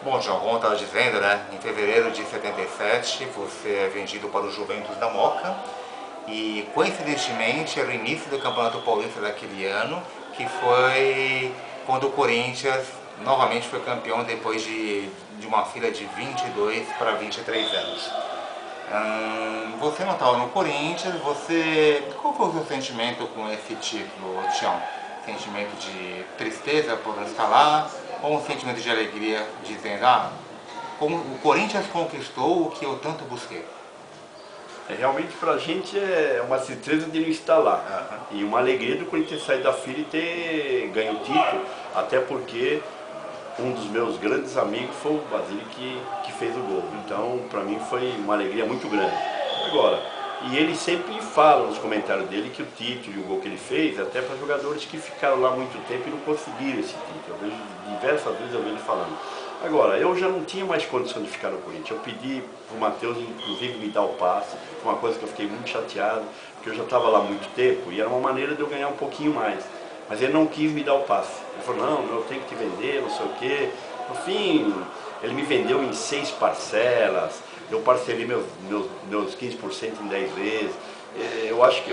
Bom, João, como eu estava dizendo, né, em fevereiro de 77 você é vendido para o Juventus da Moca e coincidentemente era o início do Campeonato Paulista daquele ano, que foi quando o Corinthians novamente foi campeão depois de uma fila de 22 para 23 anos. Você não estava no Corinthians, qual foi o seu sentimento com esse título, Tião? Sentimento de tristeza por não estar lá, ou um sentimento de alegria dizendo, como o Corinthians conquistou o que eu tanto busquei? Realmente pra gente é uma certeza de não estar lá. E uma alegria do Corinthians sair da fila e ter ganho o título, até porque um dos meus grandes amigos foi o Basílio que fez o gol. Então, para mim foi uma alegria muito grande. Agora, e ele sempre fala nos comentários dele que o título e o gol que ele fez, até para jogadores que ficaram lá muito tempo e não conseguiram esse título. Eu vejo diversas vezes eu vejo ele falando. Agora, eu já não tinha mais condição de ficar no Corinthians. Eu pedi para o Matheus, inclusive, me dar o passe. Foi uma coisa que eu fiquei muito chateado, porque eu já estava lá há muito tempo e era uma maneira de eu ganhar um pouquinho mais. Mas ele não quis me dar o passe. Ele falou, não, eu tenho que te vender, não sei o quê. No fim, ele me vendeu em 6 parcelas, eu parcelei meus 15% em 10 vezes. Eu acho que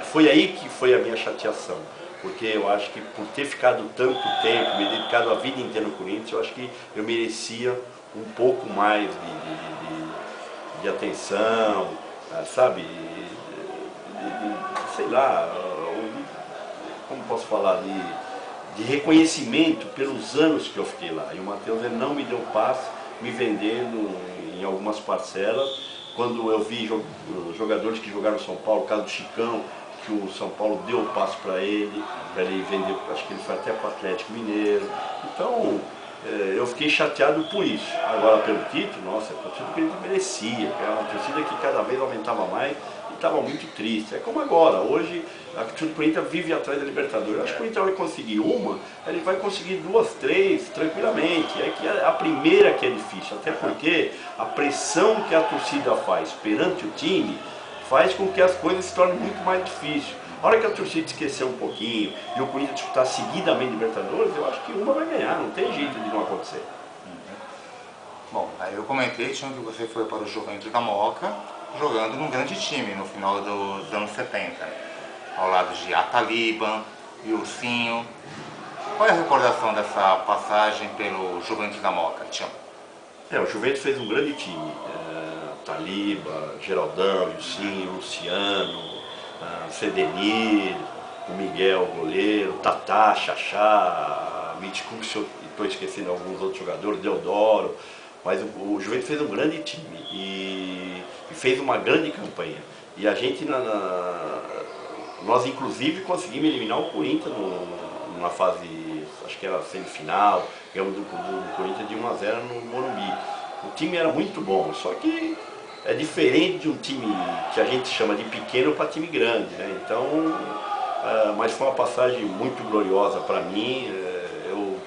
foi aí que foi a minha chateação. Porque eu acho que por ter ficado tanto tempo, me dedicado a vida inteira no Corinthians, eu acho que eu merecia um pouco mais de atenção, sabe? Sei lá, como posso falar, de reconhecimento pelos anos que eu fiquei lá. E o Matheus ele não me deu passe, me vendendo em algumas parcelas. Quando eu vi jogadores que jogaram no São Paulo, o caso do Chicão, que o São Paulo deu o passe para ele vender, acho que ele foi até para o Atlético Mineiro. Então, eu fiquei chateado por isso. Agora, pelo título, nossa, a torcida que ele merecia, era uma torcida que cada vez aumentava mais e estava muito triste. É como agora, hoje a torcida do Corinthians vive atrás da Libertadores. Eu acho que o Corinthians vai conseguir uma, ele vai conseguir 2, 3, tranquilamente. É que a primeira que é difícil, até porque a pressão que a torcida faz perante o time faz com que as coisas se tornem muito mais difíceis. A hora que a torcida esquecer um pouquinho e o Corinthians disputar seguidamente Libertadores, eu acho que uma vai ganhar, não tem jeito de não acontecer. Bom, aí eu comentei, Tião, que você foi para o Juventus da Moca, jogando num grande time no final dos anos 70, ao lado de Ataliba, Wilsinho. Qual é a recordação dessa passagem pelo Juventus da Moca, Tião? O Juventus fez um grande time. Taliba, Geraldão, Wilsinho, Luciano, Sedenir, o Miguel, o goleiro, Tatá, Xaxá, Mítico, estou esquecendo alguns outros jogadores, Deodoro. Mas o Juventus fez um grande time e fez uma grande campanha. E a gente, nós inclusive conseguimos eliminar o Corinthians numa fase, acho que era semifinal, ganhamos do Corinthians de 1-0 no Morumbi. O time era muito bom, só que é diferente de um time que a gente chama de pequeno para time grande, né? Então, mas foi uma passagem muito gloriosa para mim. Eu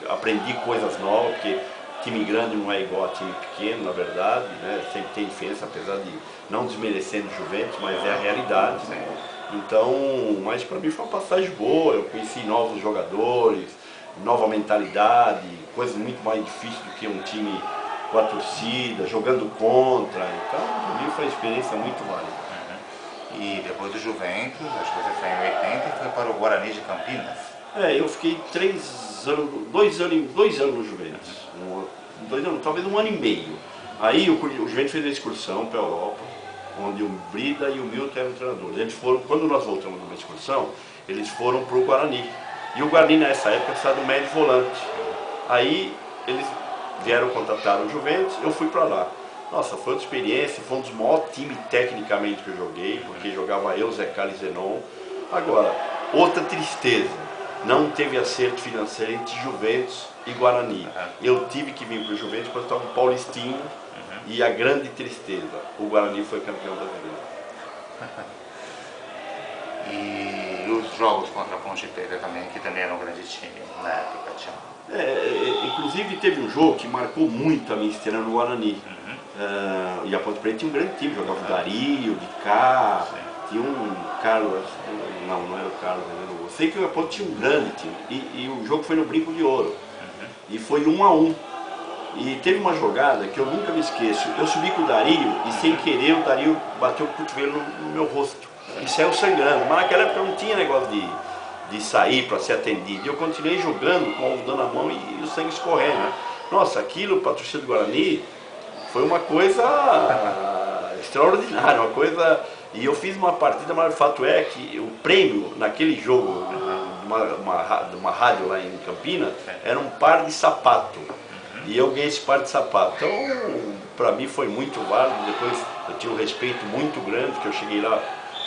aprendi coisas novas, porque time grande não é igual a time pequeno, na verdade, né? Sempre tem diferença, apesar de não desmerecendo o Juventus, mas é a realidade, né? Então, mas para mim foi uma passagem boa, eu conheci novos jogadores, nova mentalidade, coisas muito mais difíceis do que um time com a torcida, jogando contra. Então, para mim foi uma experiência muito válida. E depois do Juventus, acho que você saiu em 80 e foi para o Guarani de Campinas. Eu fiquei 2 anos no Juventus. 2 anos, talvez 1 ano e meio. Aí o Juventus fez a excursão para a Europa, onde o Brida e o Milton eram treinadores. Eles foram, quando nós voltamos numa excursão, eles foram para o Guarani. E o Guarani nessa época estava no médio volante. Aí eles vieram contratar o Juventus, eu fui para lá. Nossa, foi outra experiência, foi um dos maiores times tecnicamente que eu joguei, porque jogava eu, Zé Carlos e Zenon. Agora, outra tristeza, não teve acerto financeiro entre Juventus e Guarani. Eu tive que vir para o Juventus porque eu estava no Paulistinho e a grande tristeza, o Guarani foi campeão brasileiro. E os jogos contra a Ponte Preta também, que também era um grande time na época, Tião. Inclusive teve um jogo que marcou muito a minha estreia no Guarani. E a Ponte Preta tinha um grande time, jogava o Dario, de cá, tinha um Carlos, não era o Carlos, eu sei que a Ponte tinha um grande time. E o jogo foi no Brinco de Ouro. E foi 1-1. E teve uma jogada que eu nunca me esqueço. Eu subi com o Dario e sem querer o Dario bateu o cotovelo no meu rosto. E saiu sangrando. Mas naquela época não tinha negócio de sair para ser atendido. E eu continuei jogando com o algodão na mão e o sangue escorrendo. Nossa, aquilo para a torcida do Guarani foi uma coisa extraordinária, uma coisa... E eu fiz uma partida, mas o fato é que o prêmio naquele jogo, uma rádio lá em Campinas, era um par de sapato. E eu ganhei esse par de sapato. Então, para mim foi muito válido. Depois eu tinha um respeito muito grande, porque eu cheguei lá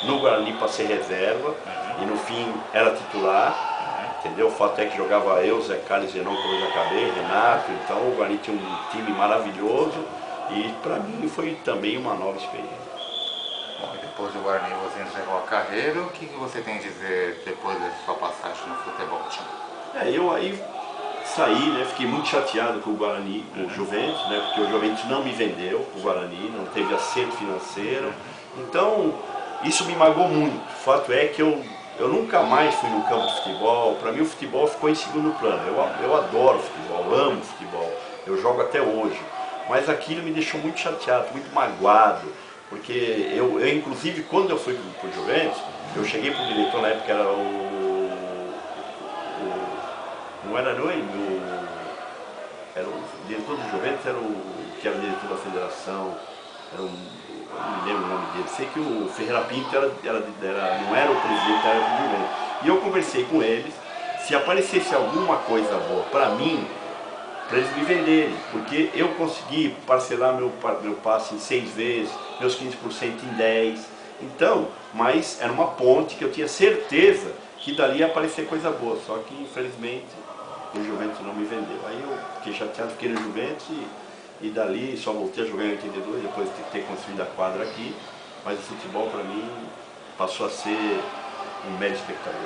no Guarani para ser reserva. E no fim era titular. Entendeu? O fato é que jogava eu, Zé Carlos, Zenon, como eu já acabei, Renato. Então o Guarani tinha um time maravilhoso. E para mim foi também uma nova experiência. Bom, e depois do Guarani você encerrou a carreira. O que você tem a dizer depois da sua passagem no futebol? Eu aí saí, né, fiquei muito chateado com o Guarani, com o Juventus, né, porque o Juventus não me vendeu, o Guarani não teve acerto financeiro. Então isso me magoou muito. O fato é que eu nunca mais fui no campo de futebol. Para mim o futebol ficou em segundo plano. Eu adoro futebol, amo futebol, eu jogo até hoje. Mas aquilo me deixou muito chateado, muito magoado. Porque eu inclusive, quando eu fui para o Juventus, eu cheguei para o diretor, na época era não era ele, era o diretor do Juventus, era que era o diretor da federação, não me lembro o nome dele. Sei que o Ferreira Pinto não era o presidente, era o Juventus. E eu conversei com eles, se aparecesse alguma coisa boa para mim, para eles me venderem, porque eu consegui parcelar meu passe em 6 vezes, meus 15% em 10. Então, mas era uma ponte que eu tinha certeza que dali ia aparecer coisa boa, só que infelizmente o Juventus não me vendeu. Aí eu fiquei chateado, fiquei no Juventus e dali só voltei a jogar em 82, depois de ter construído a quadra aqui, mas o futebol para mim passou a ser um mero espectador.